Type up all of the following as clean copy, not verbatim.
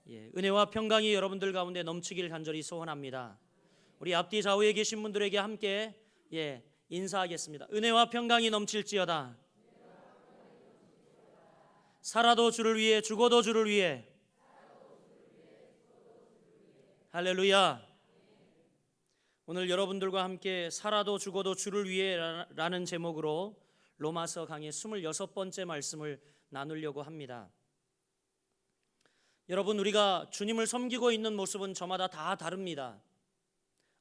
은혜와 평강이 여러분들 가운데 넘치길 간절히 소원합니다. 우리 앞뒤 좌우에 계신 분들에게 함께 인사하겠습니다. 은혜와 평강이 넘칠지어다. 살아도 주를 위해, 죽어도 주를 위해. 할렐루야. 오늘 여러분들과 함께 살아도 죽어도 주를 위해 라는 제목으로 로마서 강의 26번째 말씀을 나누려고 합니다. 여러분, 우리가 주님을 섬기고 있는 모습은 저마다 다 다릅니다.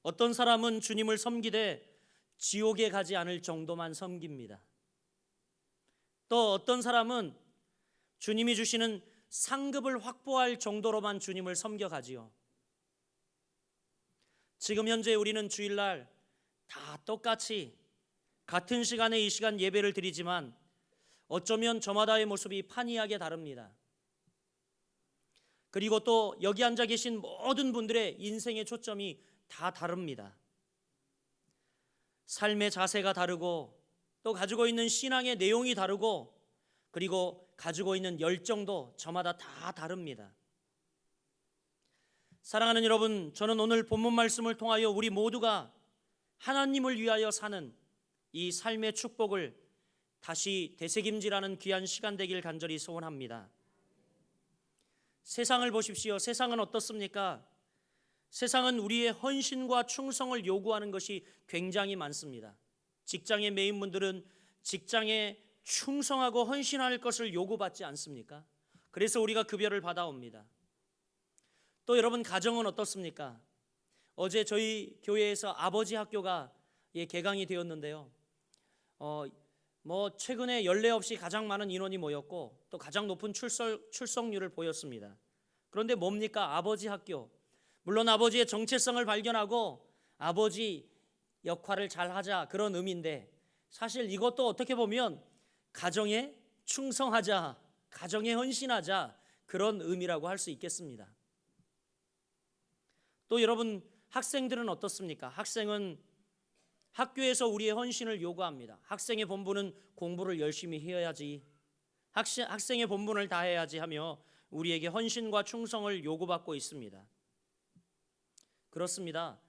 어떤 사람은 주님을 섬기되 지옥에 가지 않을 정도만 섬깁니다. 또 어떤 사람은 주님이 주시는 상급을 확보할 정도로만 주님을 섬겨가지요. 지금 현재 우리는 주일날 다 똑같이 같은 시간에 이 시간 예배를 드리지만 어쩌면 저마다의 모습이 판이하게 다릅니다. 그리고 또 여기 앉아 계신 모든 분들의 인생의 초점이 다 다릅니다. 삶의 자세가 다르고 또 가지고 있는 신앙의 내용이 다르고 그리고 가지고 있는 열정도 저마다 다 다릅니다. 사랑하는 여러분, 저는 오늘 본문 말씀을 통하여 우리 모두가 하나님을 위하여 사는 이 삶의 축복을 다시 되새김질하는 귀한 시간 되길 간절히 소원합니다. 세상을 보십시오. 세상은 어떻습니까? 세상은 우리의 헌신과 충성을 요구하는 것이 굉장히 많습니다. 직장에 매인 분들은 직장에 충성하고 헌신할 것을 요구받지 않습니까? 그래서 우리가 급여를 받아옵니다. 또 여러분, 가정은 어떻습니까? 어제 저희 교회에서 아버지 학교가 개강이 되었는데요. 최근에 연례 없이 가장 많은 인원이 모였고 또 가장 높은 출석률을 보였습니다. 그런데 뭡니까? 아버지 학교. 물론 아버지의 정체성을 발견하고 아버지 역할을 잘 하자, 그런 의미인데 사실 이것도 어떻게 보면 가정에 충성하자, 가정에 헌신하자, 그런 의미라고 할 수 있겠습니다. 또 여러분, 학생들은 어떻습니까? 학생은 학교에서 우리의 헌신을 요구합니다. 학생의 본분은 공부를 열심히 해야지, 학생의 본분을 다해야지 하며 우리에게 헌신과 충성을 요구받고 있습니다. 그렇습니다.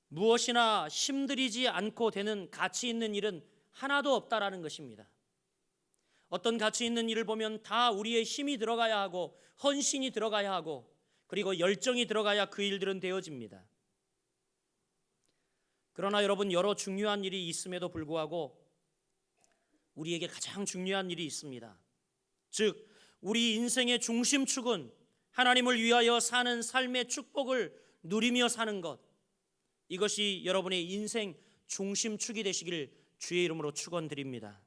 무엇이나 힘들이지 않고 되는 가치 있는 일은 하나도 없다라는 것입니다. 어떤 가치 있는 일을 보면 다 우리의 힘이 들어가야 하고 헌신이 들어가야 하고 그리고 열정이 들어가야 그 일들은 되어집니다. 그러나 여러분, 여러 중요한 일이 있음에도 불구하고 우리에게 가장 중요한 일이 있습니다. 즉, 우리 인생의 중심축은 하나님을 위하여 사는 삶의 축복을 누리며 사는 것, 이것이 여러분의 인생 중심축이 되시길 주의 이름으로 축원드립니다.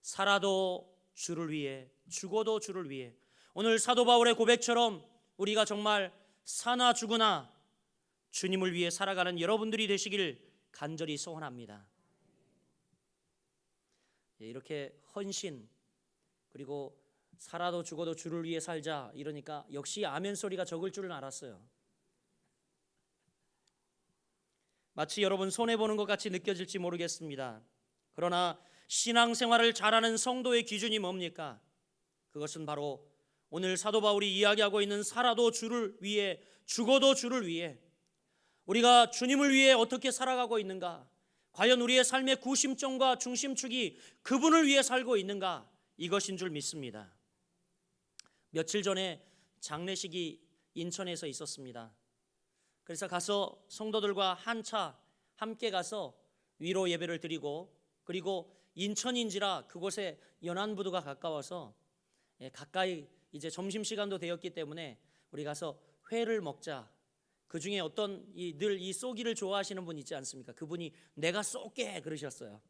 살아도 주를 위해, 죽어도 주를 위해. 오늘 사도 바울의 고백처럼 우리가 정말 사나 죽으나 주님을 위해 살아가는 여러분들이 되시길 간절히 소원합니다. 이렇게 헌신, 그리고 살아도 죽어도 주를 위해 살자, 이러니까 역시 아멘 소리가 적을 줄은 알았어요. 마치 여러분 손해보는 것 같이 느껴질지 모르겠습니다. 그러나 신앙생활을 잘하는 성도의 기준이 뭡니까? 그것은 바로 오늘 사도 바울이 이야기하고 있는 살아도 주를 위해, 죽어도 주를 위해, 우리가 주님을 위해 어떻게 살아가고 있는가? 과연 우리의 삶의 구심점과 중심축이 그분을 위해 살고 있는가? 이것인 줄 믿습니다. 며칠 전에 장례식이 인천에서 있었습니다. 그래서 가서 성도들과 한 차 함께 가서 위로 예배를 드리고, 그리고 인천인지라 그곳에 연안부두가 가까워서 가까이 이제 점심시간도 되었기 때문에 우리 가서 회를 먹자. 그 중에 어떤 늘 이 쏘기를 좋아하시는 분 있지 않습니까? 그분이 내가 쏠게 그러셨어요.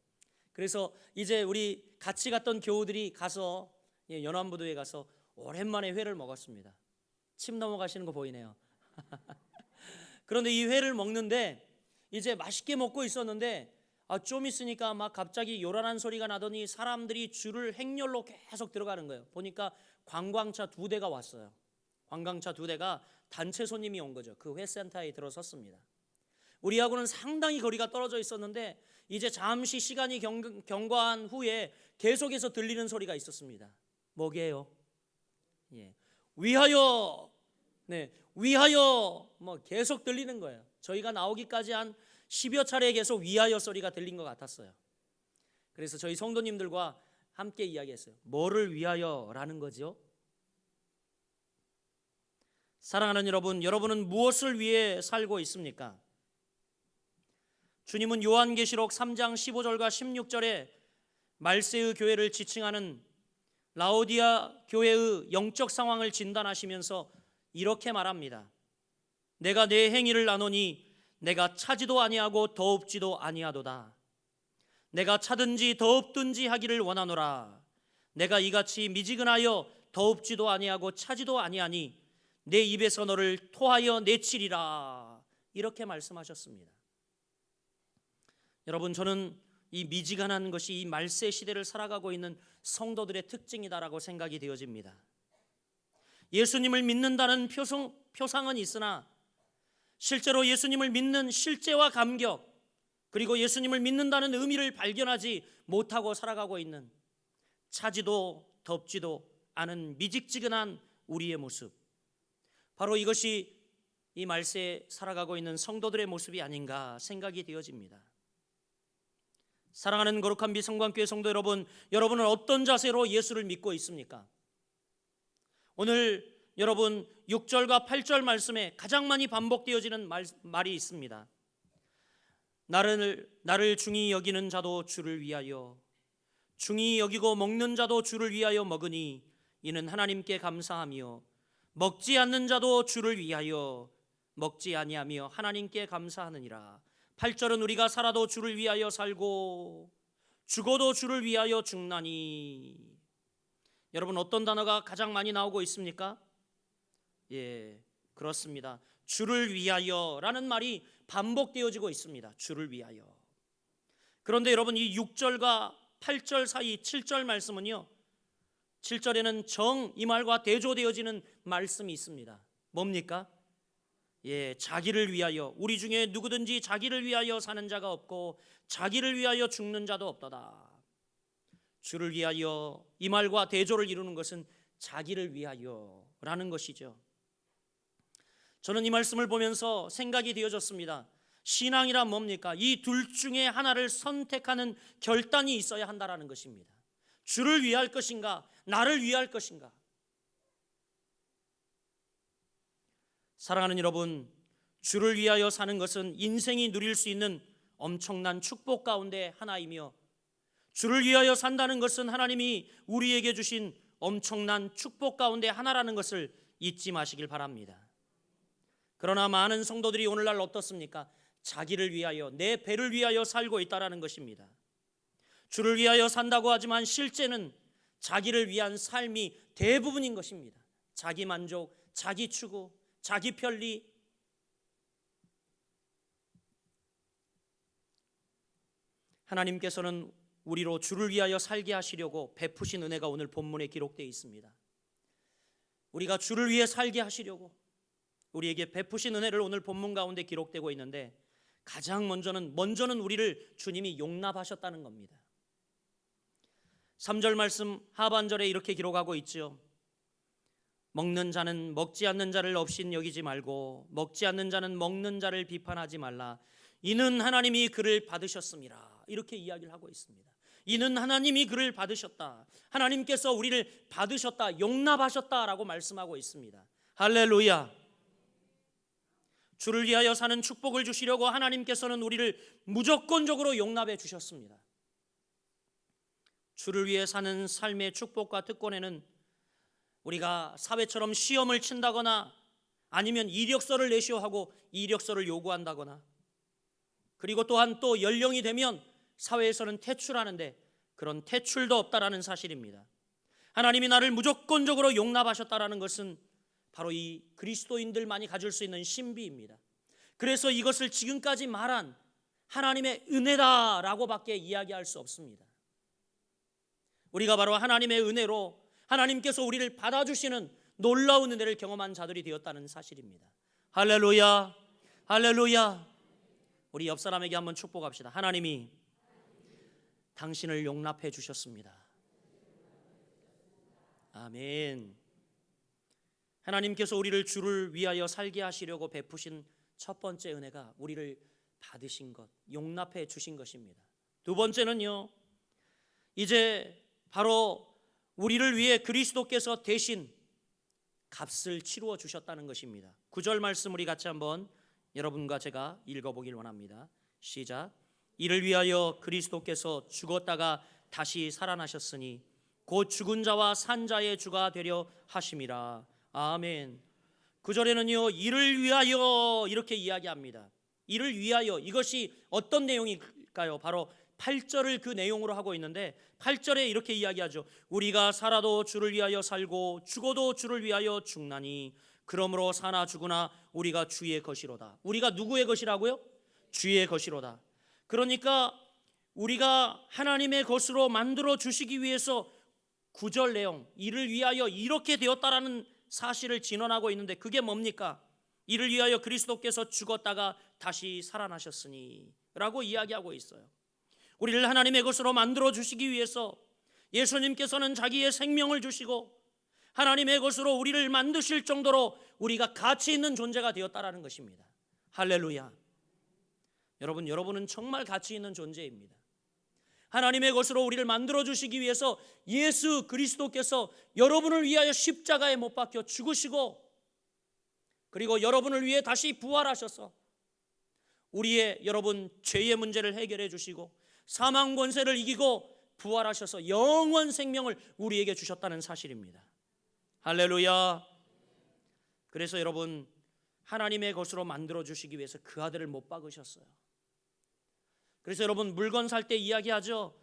그래서 이제 우리 같이 갔던 교우들이 가서 연안부두에 가서 오랜만에 회를 먹었습니다. 침 넘어가시는 거 보이네요. 그런데 이 회를 먹는데 이제 맛있게 먹고 있었는데 좀 있으니까 막 갑자기 요란한 소리가 나더니 사람들이 줄을 행렬로 계속 들어가는 거예요. 보니까 관광차 2대가 왔어요. 관광차 2대가 단체 손님이 온 거죠. 그 회센터에 들어섰습니다. 우리하고는 상당히 거리가 떨어져 있었는데 이제 잠시 시간이 경과한 후에 계속해서 들리는 소리가 있었습니다. 뭐게요? 위하여 네, 위하여 계속 들리는 거예요. 저희가 나오기까지 한 10여 차례 계속 위하여 소리가 들린 것 같았어요. 그래서 저희 성도님들과 함께 이야기했어요. 뭐를 위하여라는 거죠? 사랑하는 여러분, 여러분은 무엇을 위해 살고 있습니까? 주님은 요한계시록 3장 15절과 16절에 말세의 교회를 지칭하는 라오디아 교회의 영적 상황을 진단하시면서 이렇게 말합니다. 내가 내 행위를 아노니 내가 차지도 아니하고 더웁지도 아니하도다. 내가 차든지 더웁든지 하기를 원하노라. 내가 이같이 미지근하여 더웁지도 아니하고 차지도 아니하니 내 입에서 너를 토하여 내치리라. 이렇게 말씀하셨습니다. 여러분, 저는 이 미지근한 것이 이 말세 시대를 살아가고 있는 성도들의 특징이다라고 생각이 되어집니다. 예수님을 믿는다는 표상은 있으나 실제로 예수님을 믿는 실제와 감격, 그리고 예수님을 믿는다는 의미를 발견하지 못하고 살아가고 있는 차지도 덥지도 않은 미직지근한 우리의 모습, 바로 이것이 이 말세에 살아가고 있는 성도들의 모습이 아닌가 생각이 되어집니다. 사랑하는 거룩한 비성관교회 성도 여러분, 여러분은 어떤 자세로 예수를 믿고 있습니까? 오늘 여러분 6절과 8절 말씀에 가장 많이 반복되어지는 말이 있습니다. 나를 중히 여기는 자도 주를 위하여, 중히 여기고 먹는 자도 주를 위하여 먹으니 이는 하나님께 감사하며, 먹지 않는 자도 주를 위하여 먹지 아니하며 하나님께 감사하느니라. 8절은 우리가 살아도 주를 위하여 살고 죽어도 주를 위하여 죽나니. 여러분, 어떤 단어가 가장 많이 나오고 있습니까? 예, 그렇습니다. 주를 위하여라는 말이 반복되어지고 있습니다. 주를 위하여. 그런데 여러분, 이 6절과 8절 사이 7절 말씀은요, 7절에는 이 말과 대조되어지는 말씀이 있습니다. 뭡니까? 예, 자기를 위하여, 우리 중에 누구든지 자기를 위하여 사는 자가 없고 자기를 위하여 죽는 자도 없도다. 주를 위하여, 이 말과 대조를 이루는 것은 자기를 위하여라는 것이죠. 저는 이 말씀을 보면서 생각이 되어졌습니다. 신앙이란 뭡니까? 이 둘 중에 하나를 선택하는 결단이 있어야 한다는 것입니다. 주를 위할 것인가, 나를 위할 것인가. 사랑하는 여러분, 주를 위하여 사는 것은 인생이 누릴 수 있는 엄청난 축복 가운데 하나이며, 주를 위하여 산다는 것은 하나님이 우리에게 주신 엄청난 축복 가운데 하나라는 것을 잊지 마시길 바랍니다. 그러나 많은 성도들이 오늘날 어떻습니까? 자기를 위하여, 내 배를 위하여 살고 있다는 것입니다. 주를 위하여 산다고 하지만 실제는 자기를 위한 삶이 대부분인 것입니다. 자기 만족, 자기 추구, 자기 편리. 하나님께서는 우리로 주를 위하여 살게 하시려고 베푸신 은혜가 오늘 본문에 기록되어 있습니다. 우리가 주를 위해 살게 하시려고 우리에게 베푸신 은혜를 오늘 본문 가운데 기록되고 있는데, 가장 먼저는 우리를 주님이 용납하셨다는 겁니다. 3절 말씀 하반절에 이렇게 기록하고 있죠. 먹는 자는 먹지 않는 자를 없인 여기지 말고 먹지 않는 자는 먹는 자를 비판하지 말라. 이는 하나님이 그를 받으셨습니다. 이렇게 이야기를 하고 있습니다. 이는 하나님이 그를 받으셨다. 하나님께서 우리를 받으셨다, 용납하셨다라고 말씀하고 있습니다. 할렐루야. 주를 위하여 사는 축복을 주시려고 하나님께서는 우리를 무조건적으로 용납해 주셨습니다. 주를 위해 사는 삶의 축복과 특권에는 우리가 사회처럼 시험을 친다거나 아니면 이력서를 내시오 하고 이력서를 요구한다거나, 그리고 또한 또 연령이 되면 사회에서는 퇴출하는데 그런 퇴출도 없다라는 사실입니다. 하나님이 나를 무조건적으로 용납하셨다라는 것은 바로 이 그리스도인들만이 가질 수 있는 신비입니다. 그래서 이것을 지금까지 말한 하나님의 은혜다라고밖에 이야기할 수 없습니다. 우리가 바로 하나님의 은혜로 하나님께서 우리를 받아주시는 놀라운 은혜를 경험한 자들이 되었다는 사실입니다. 할렐루야, 할렐루야. 우리 옆 사람에게 한번 축복합시다. 하나님이 당신을 용납해 주셨습니다. 아멘. 하나님께서 우리를 주를 위하여 살게 하시려고 베푸신 첫 번째 은혜가 우리를 받으신 것, 용납해 주신 것입니다. 두 번째는요, 이제 바로 우리를 위해 그리스도께서 대신 값을 치루어 주셨다는 것입니다. 9절 말씀 우리 같이 한번 여러분과 제가 읽어보길 원합니다. 시작. 이를 위하여 그리스도께서 죽었다가 다시 살아나셨으니 곧 죽은 자와 산 자의 주가 되려 하심이라. 아멘. 9절에는요, 이를 위하여 이렇게 이야기합니다. 이를 위하여, 이것이 어떤 내용일까요? 바로 8절을 그 내용으로 하고 있는데 8절에 이렇게 이야기하죠. 우리가 살아도 주를 위하여 살고 죽어도 주를 위하여 죽나니 그러므로 사나 죽으나 우리가 주의 것이로다. 우리가 누구의 것이라고요? 주의 것이로다. 그러니까 우리가 하나님의 것으로 만들어 주시기 위해서 9절 내용, 이를 위하여 이렇게 되었다라는 사실을 진언하고 있는데 그게 뭡니까? 이를 위하여 그리스도께서 죽었다가 다시 살아나셨으니 라고 이야기하고 있어요. 우리를 하나님의 것으로 만들어 주시기 위해서 예수님께서는 자기의 생명을 주시고 하나님의 것으로 우리를 만드실 정도로 우리가 가치 있는 존재가 되었다라는 것입니다. 할렐루야. 여러분은 정말 가치 있는 존재입니다. 하나님의 것으로 우리를 만들어 주시기 위해서 예수 그리스도께서 여러분을 위하여 십자가에 못 박혀 죽으시고 그리고 여러분을 위해 다시 부활하셔서 우리의 여러분 죄의 문제를 해결해 주시고 사망 권세를 이기고 부활하셔서 영원 생명을 우리에게 주셨다는 사실입니다. 할렐루야. 그래서 여러분 하나님의 것으로 만들어 주시기 위해서 그 아들을 못 박으셨어요. 그래서 여러분 물건 살 때 이야기하죠.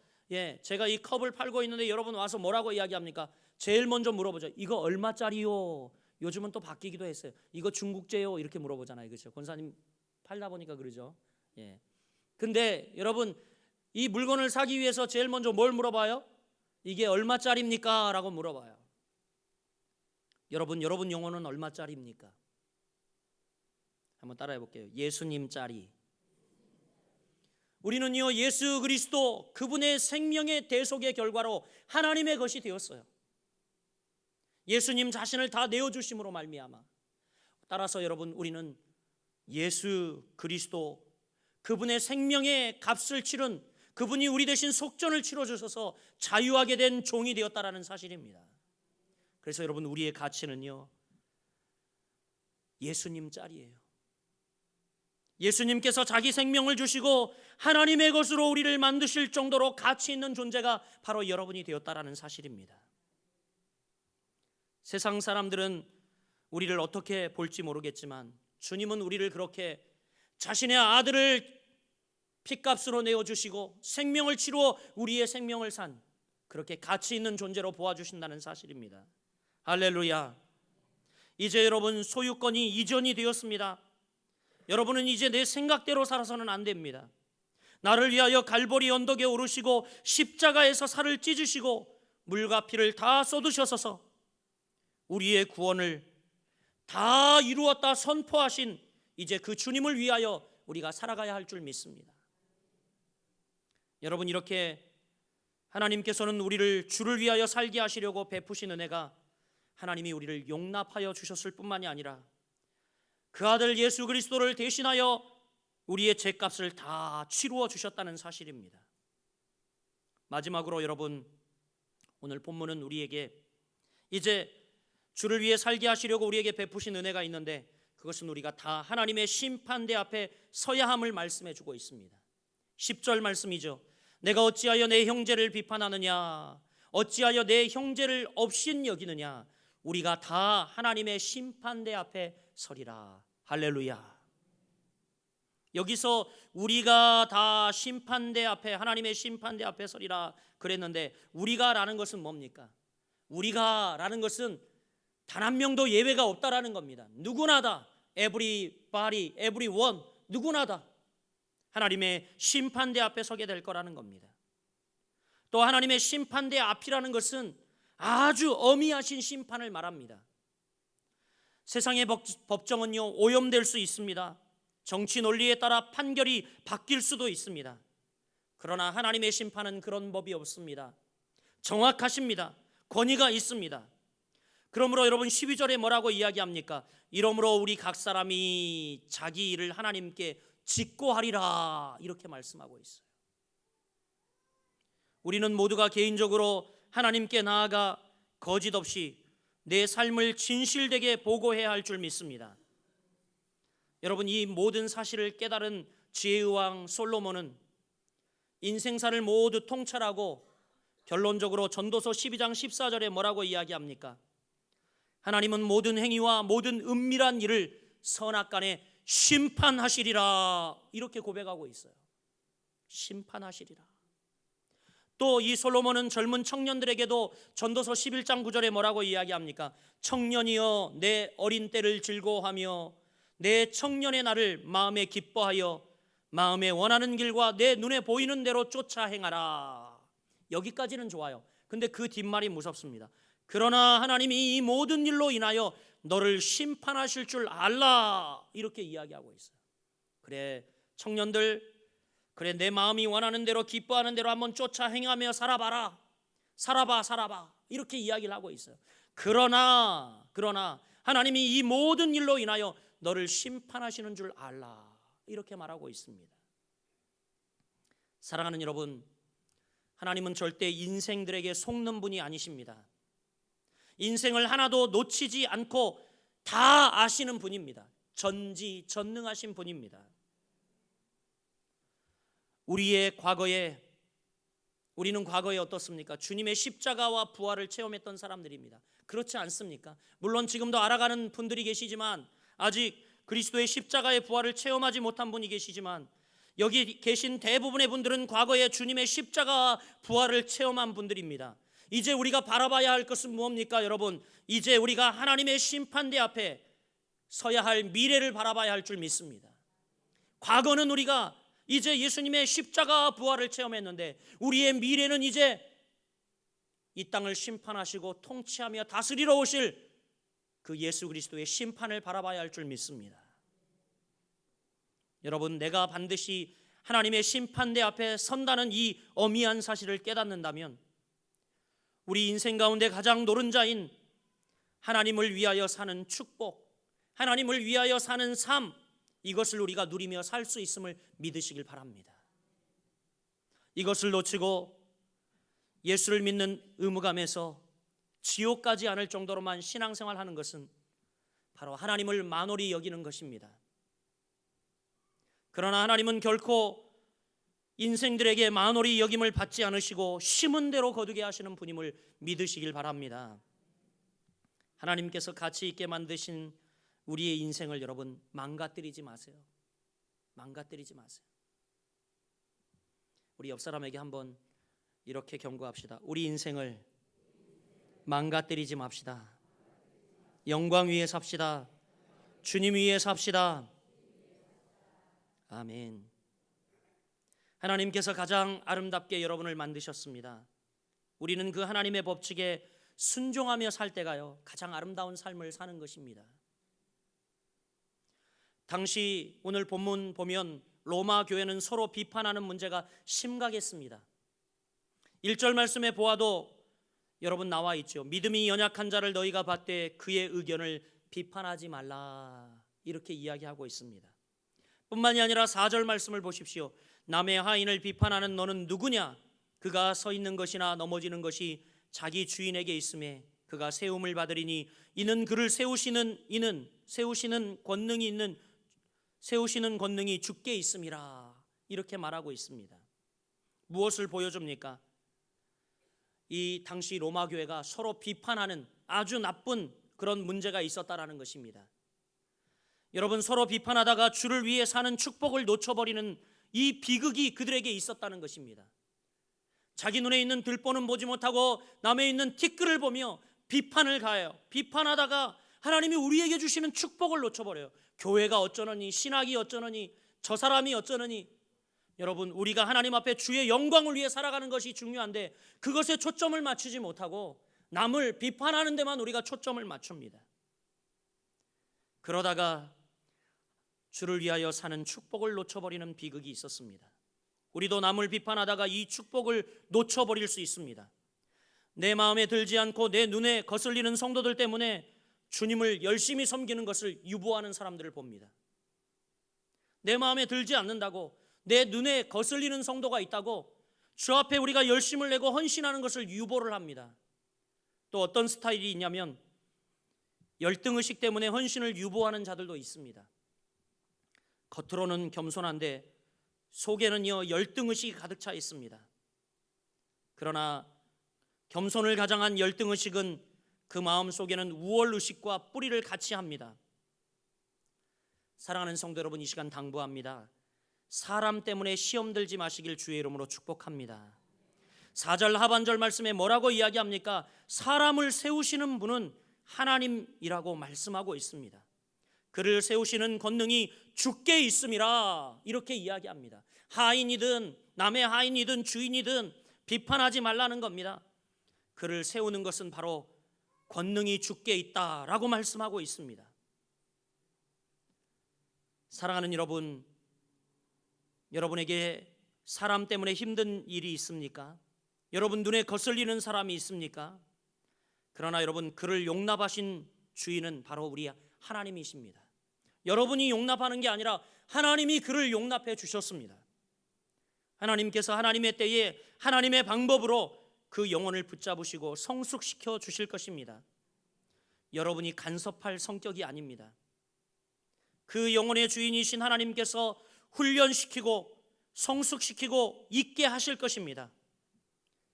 제가 이 컵을 팔고 있는데 여러분 와서 뭐라고 이야기합니까? 제일 먼저 물어보죠. 이거 얼마짜리요? 요즘은 또 바뀌기도 했어요. 이거 중국제요? 이렇게 물어보잖아요. 그렇죠? 권사님 팔다 보니까 그러죠. 근데 여러분 이 물건을 사기 위해서 제일 먼저 뭘 물어봐요? 이게 얼마짜리입니까? 라고 물어봐요. 여러분 영혼은 얼마짜리입니까? 한번 따라해 볼게요. 예수님짜리. 우리는요 예수 그리스도 그분의 생명의 대속의 결과로 하나님의 것이 되었어요. 예수님 자신을 다 내어주심으로 말미암아. 따라서 여러분 우리는 예수 그리스도 그분의 생명의 값을 치른 그분이 우리 대신 속전을 치러주셔서 자유하게 된 종이 되었다라는 사실입니다. 그래서 여러분 우리의 가치는요 예수님짜리예요. 예수님께서 자기 생명을 주시고 하나님의 것으로 우리를 만드실 정도로 가치 있는 존재가 바로 여러분이 되었다라는 사실입니다. 세상 사람들은 우리를 어떻게 볼지 모르겠지만 주님은 우리를 그렇게 자신의 아들을 핏값으로 내어주시고 생명을 치루어 우리의 생명을 산 그렇게 가치 있는 존재로 보아주신다는 사실입니다. 할렐루야. 이제 여러분 소유권이 이전이 되었습니다. 여러분은 이제 내 생각대로 살아서는 안 됩니다. 나를 위하여 갈보리 언덕에 오르시고 십자가에서 살을 찢으시고 물과 피를 다 쏟으셔서 우리의 구원을 다 이루었다 선포하신 이제 그 주님을 위하여 우리가 살아가야 할 줄 믿습니다. 여러분 이렇게 하나님께서는 우리를 주를 위하여 살게 하시려고 베푸신 은혜가 하나님이 우리를 용납하여 주셨을 뿐만이 아니라 그 아들 예수 그리스도를 대신하여 우리의 죄값을 다 치루어 주셨다는 사실입니다. 마지막으로 여러분 오늘 본문은 우리에게 이제 주를 위해 살게 하시려고 우리에게 베푸신 은혜가 있는데 그것은 우리가 다 하나님의 심판대 앞에 서야 함을 말씀해 주고 있습니다. 10절 말씀이죠. 내가 어찌하여 내 형제를 비판하느냐 어찌하여 내 형제를 업신 여기느냐 우리가 다 하나님의 심판대 앞에 서리라. 할렐루야. 여기서 우리가 다 심판대 앞에 하나님의 심판대 앞에 서리라 그랬는데 우리가라는 것은 뭡니까? 우리가라는 것은 단 한 명도 예외가 없다라는 겁니다. 누구나 다 everybody, everyone 누구나 다 하나님의 심판대 앞에 서게 될 거라는 겁니다. 또 하나님의 심판대 앞이라는 것은 아주 엄미하신 심판을 말합니다. 세상의 법정은요 오염될 수 있습니다. 정치 논리에 따라 판결이 바뀔 수도 있습니다. 그러나 하나님의 심판은 그런 법이 없습니다. 정확하십니다. 권위가 있습니다. 그러므로 여러분 12절에 뭐라고 이야기합니까? 이러므로 우리 각 사람이 자기 일을 하나님께 짓고 하리라, 이렇게 말씀하고 있어요. 우리는 모두가 개인적으로 하나님께 나아가 거짓 없이 내 삶을 진실되게 보고해야 할 줄 믿습니다. 여러분, 이 모든 사실을 깨달은 지혜의 왕 솔로몬은 인생사를 모두 통찰하고 결론적으로 전도서 12장 14절에 뭐라고 이야기합니까? 하나님은 모든 행위와 모든 은밀한 일을 선악간에 심판하시리라, 이렇게 고백하고 있어요. 심판하시리라. 또 이 솔로몬은 젊은 청년들에게도 전도서 11장 9절에 뭐라고 이야기합니까? 청년이여 내 어린 때를 즐거워하며 내 청년의 날을 마음에 기뻐하여 마음에 원하는 길과 내 눈에 보이는 대로 쫓아 행하라. 여기까지는 좋아요. 근데 그 뒷말이 무섭습니다. 그러나 하나님이 이 모든 일로 인하여 너를 심판하실 줄 알라, 이렇게 이야기하고 있어요. 그래 청년들, 그래 내 마음이 원하는 대로 기뻐하는 대로 한번 쫓아 행하며 살아봐라. 살아봐, 이렇게 이야기를 하고 있어요. 그러나 하나님이 이 모든 일로 인하여 너를 심판하시는 줄 알라, 이렇게 말하고 있습니다. 사랑하는 여러분, 하나님은 절대 인생들에게 속는 분이 아니십니다. 인생을 하나도 놓치지 않고 다 아시는 분입니다. 전지전능하신 분입니다. 우리는 과거에 어떻습니까? 주님의 십자가와 부활을 체험했던 사람들입니다. 그렇지 않습니까? 물론 지금도 알아가는 분들이 계시지만, 아직 그리스도의 십자가의 부활을 체험하지 못한 분이 계시지만, 여기 계신 대부분의 분들은 과거에 주님의 십자가와 부활을 체험한 분들입니다. 이제 우리가 바라봐야 할 것은 무엇입니까? 여러분, 이제 우리가 하나님의 심판대 앞에 서야 할 미래를 바라봐야 할 줄 믿습니다. 과거는 우리가 이제 예수님의 십자가와 부활을 체험했는데, 우리의 미래는 이제 이 땅을 심판하시고 통치하며 다스리러 오실 그 예수 그리스도의 심판을 바라봐야 할 줄 믿습니다. 여러분, 내가 반드시 하나님의 심판대 앞에 선다는 이 어미한 사실을 깨닫는다면, 우리 인생 가운데 가장 노른자인 하나님을 위하여 사는 축복, 하나님을 위하여 사는 삶, 이것을 우리가 누리며 살 수 있음을 믿으시길 바랍니다. 이것을 놓치고 예수를 믿는 의무감에서 지옥 가지 않을 정도로만 신앙생활하는 것은 바로 하나님을 만홀히 여기는 것입니다. 그러나 하나님은 결코 인생들에게 만홀히 여김을 받지 않으시고 심은 대로 거두게 하시는 분임을 믿으시길 바랍니다. 하나님께서 가치 있게 만드신 우리의 인생을 여러분 망가뜨리지 마세요. 망가뜨리지 마세요. 우리 옆 사람에게 한번 이렇게 경고합시다. 우리 인생을 망가뜨리지 맙시다. 영광 위에 삽시다. 주님 위에 삽시다. 아멘. 하나님께서 가장 아름답게 여러분을 만드셨습니다. 우리는 그 하나님의 법칙에 순종하며 살 때가요, 가장 아름다운 삶을 사는 것입니다. 당시 오늘 본문 보면 로마 교회는 서로 비판하는 문제가 심각했습니다. 1절 말씀에 보아도 여러분 나와 있죠. 믿음이 연약한 자를 너희가 받되 그의 의견을 비판하지 말라, 이렇게 이야기하고 있습니다. 뿐만이 아니라 4절 말씀을 보십시오. 남의 하인을 비판하는 너는 누구냐? 그가 서 있는 것이나 넘어지는 것이 자기 주인에게 있음에 그가 세움을 받으리니 이는 그를 세우시는 권능이 주께 있음이라, 이렇게 말하고 있습니다. 무엇을 보여줍니까? 이 당시 로마 교회가 서로 비판하는 아주 나쁜 그런 문제가 있었다라는 것입니다. 여러분, 서로 비판하다가 주를 위해 사는 축복을 놓쳐버리는 이 비극이 그들에게 있었다는 것입니다. 자기 눈에 있는 들보는 보지 못하고 남의 있는 티끌을 보며 비판을 가해요. 비판하다가 하나님이 우리에게 주시는 축복을 놓쳐버려요. 교회가 어쩌느니, 신학이 어쩌느니, 저 사람이 어쩌느니. 여러분, 우리가 하나님 앞에 주의 영광을 위해 살아가는 것이 중요한데 그것에 초점을 맞추지 못하고 남을 비판하는 데만 우리가 초점을 맞춥니다. 그러다가 주를 위하여 사는 축복을 놓쳐버리는 비극이 있었습니다. 우리도 남을 비판하다가 이 축복을 놓쳐버릴 수 있습니다. 내 마음에 들지 않고 내 눈에 거슬리는 성도들 때문에 주님을 열심히 섬기는 것을 유보하는 사람들을 봅니다. 내 마음에 들지 않는다고, 내 눈에 거슬리는 성도가 있다고 주 앞에 우리가 열심을 내고 헌신하는 것을 유보를 합니다. 또 어떤 스타일이 있냐면 열등의식 때문에 헌신을 유보하는 자들도 있습니다. 겉으로는 겸손한데 속에는요 열등의식이 가득 차 있습니다. 그러나 겸손을 가장한 열등의식은 그 마음 속에는 우월의식과 뿌리를 같이 합니다. 사랑하는 성도 여러분, 이 시간 당부합니다. 사람 때문에 시험 들지 마시길 주의 이름으로 축복합니다. 4절 하반절 말씀에 뭐라고 이야기합니까? 사람을 세우시는 분은 하나님이라고 말씀하고 있습니다. 그를 세우시는 권능이 주께 있음이라 이렇게 이야기합니다. 하인이든 남의 하인이든 주인이든 비판하지 말라는 겁니다. 그를 세우는 것은 바로 권능이 주께 있다라고 말씀하고 있습니다. 사랑하는 여러분, 여러분에게 사람 때문에 힘든 일이 있습니까? 여러분 눈에 거슬리는 사람이 있습니까? 그러나 여러분, 그를 용납하신 주인은 바로 우리 하나님이십니다. 여러분이 용납하는 게 아니라 하나님이 그를 용납해 주셨습니다. 하나님께서 하나님의 때에 하나님의 방법으로 그 영혼을 붙잡으시고 성숙시켜 주실 것입니다. 여러분이 간섭할 성격이 아닙니다. 그 영혼의 주인이신 하나님께서 훈련시키고 성숙시키고 있게 하실 것입니다.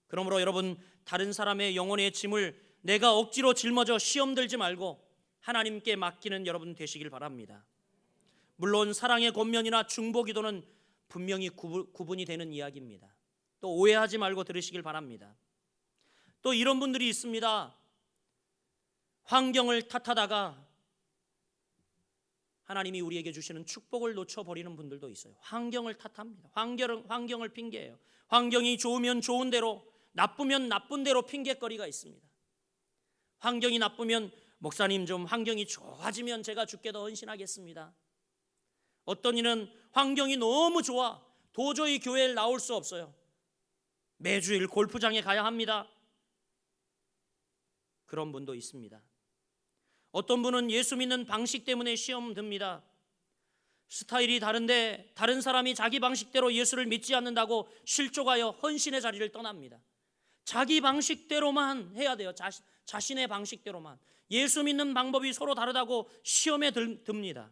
그러므로 여러분, 다른 사람의 영혼의 짐을 내가 억지로 짊어져 시험 들지 말고 하나님께 맡기는 여러분 되시길 바랍니다. 물론 사랑의 권면이나 중보기도는 분명히 구분이 되는 이야기입니다. 또 오해하지 말고 들으시길 바랍니다. 또 이런 분들이 있습니다. 환경을 탓하다가 하나님이 우리에게 주시는 축복을 놓쳐버리는 분들도 있어요. 환경을 탓합니다. 환경을 핑계해요. 환경이 좋으면 좋은 대로, 나쁘면 나쁜 대로 핑계거리가 있습니다. 환경이 나쁘면 목사님 좀 환경이 좋아지면 제가 주께 더 헌신하겠습니다. 어떤 이는 환경이 너무 좋아 도저히 교회에 나올 수 없어요. 매주일 골프장에 가야 합니다. 그런 분도 있습니다. 어떤 분은 예수 믿는 방식 때문에 시험 듭니다. 스타일이 다른데 다른 사람이 자기 방식대로 예수를 믿지 않는다고 실족하여 헌신의 자리를 떠납니다. 자기 방식대로만 해야 돼요. 자신의 방식대로만. 예수 믿는 방법이 서로 다르다고 시험에 듭니다.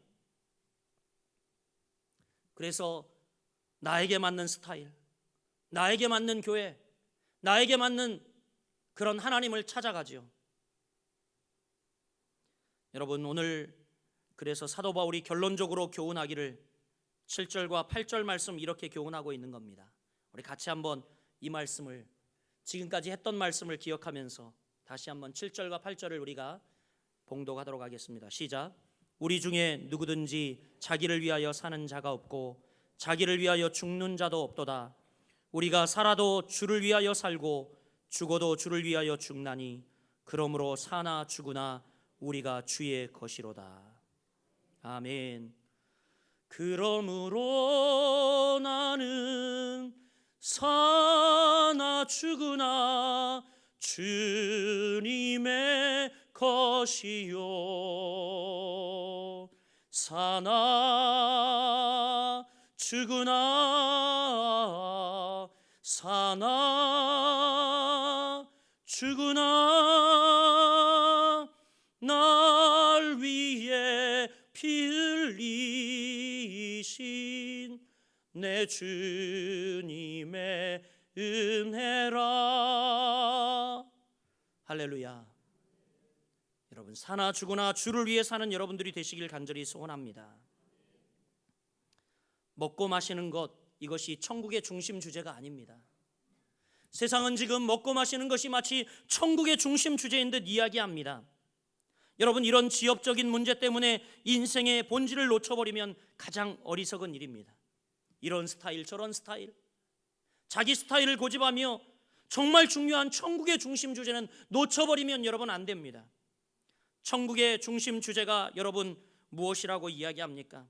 그래서 나에게 맞는 스타일, 나에게 맞는 교회, 나에게 맞는 그런 하나님을 찾아가지요. 여러분, 오늘 그래서 사도 바울이 결론적으로 교훈하기를 7절과 8절 말씀 이렇게 교훈하고 있는 겁니다. 우리 같이 한번 이 말씀을, 지금까지 했던 말씀을 기억하면서 다시 한번 7절과 8절을 우리가 봉독하도록 하겠습니다. 시작. 우리 중에 누구든지 자기를 위하여 사는 자가 없고 자기를 위하여 죽는 자도 없도다. 우리가 살아도 주를 위하여 살고 죽어도 주를 위하여 죽나니 그러므로 사나 죽으나 우리가 주의 것이로다. 아멘. 그러므로 나는 사나 죽으나 주님의 것이요 사나 죽으나 사나 죽으나 날 위해 피 흘리신 내 주님의 은혜라. 할렐루야. 여러분, 사나 죽으나 주를 위해 사는 여러분들이 되시길 간절히 소원합니다. 먹고 마시는 것, 이것이 천국의 중심 주제가 아닙니다. 세상은 지금 먹고 마시는 것이 마치 천국의 중심 주제인 듯 이야기합니다. 여러분, 이런 지엽적인 문제 때문에 인생의 본질을 놓쳐버리면 가장 어리석은 일입니다. 이런 스타일 저런 스타일, 자기 스타일을 고집하며 정말 중요한 천국의 중심 주제는 놓쳐버리면 여러분 안 됩니다. 천국의 중심 주제가 여러분 무엇이라고 이야기합니까?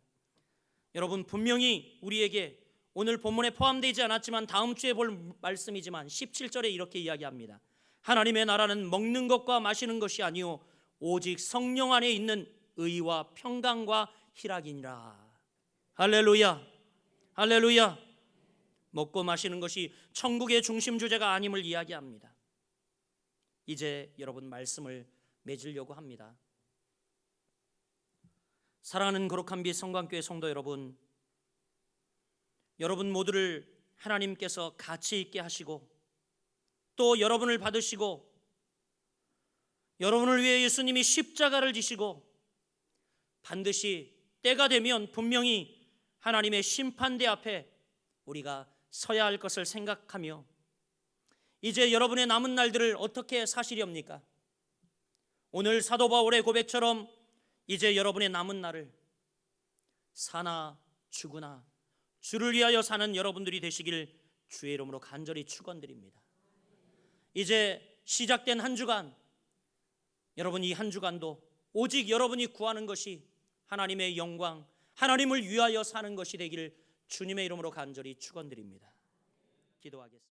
여러분, 분명히 우리에게 오늘 본문에 포함되지 않았지만 다음 주에 볼 말씀이지만 17절에 이렇게 이야기합니다. 하나님의 나라는 먹는 것과 마시는 것이 아니요 오직 성령 안에 있는 의와 평강과 희락이니라. 할렐루야, 할렐루야. 먹고 마시는 것이 천국의 중심 주제가 아님을 이야기합니다. 이제 여러분 말씀을 맺으려고 합니다. 사랑하는 거룩한 빛 성광교회 성도 여러분, 여러분 모두를 하나님께서 가치 있게 하시고 또 여러분을 받으시고 여러분을 위해 예수님이 십자가를 지시고 반드시 때가 되면 분명히 하나님의 심판대 앞에 우리가 서야 할 것을 생각하며 이제 여러분의 남은 날들을 어떻게 사시렵니까? 오늘 사도 바울의 고백처럼 이제 여러분의 남은 날을 사나 죽으나 주를 위하여 사는 여러분들이 되시길 주의 이름으로 간절히 축원드립니다. 이제 시작된 한 주간, 여러분 이 한 주간도 오직 여러분이 구하는 것이 하나님의 영광, 하나님을 위하여 사는 것이 되기를 주님의 이름으로 간절히 축원드립니다. 기도하겠습니다.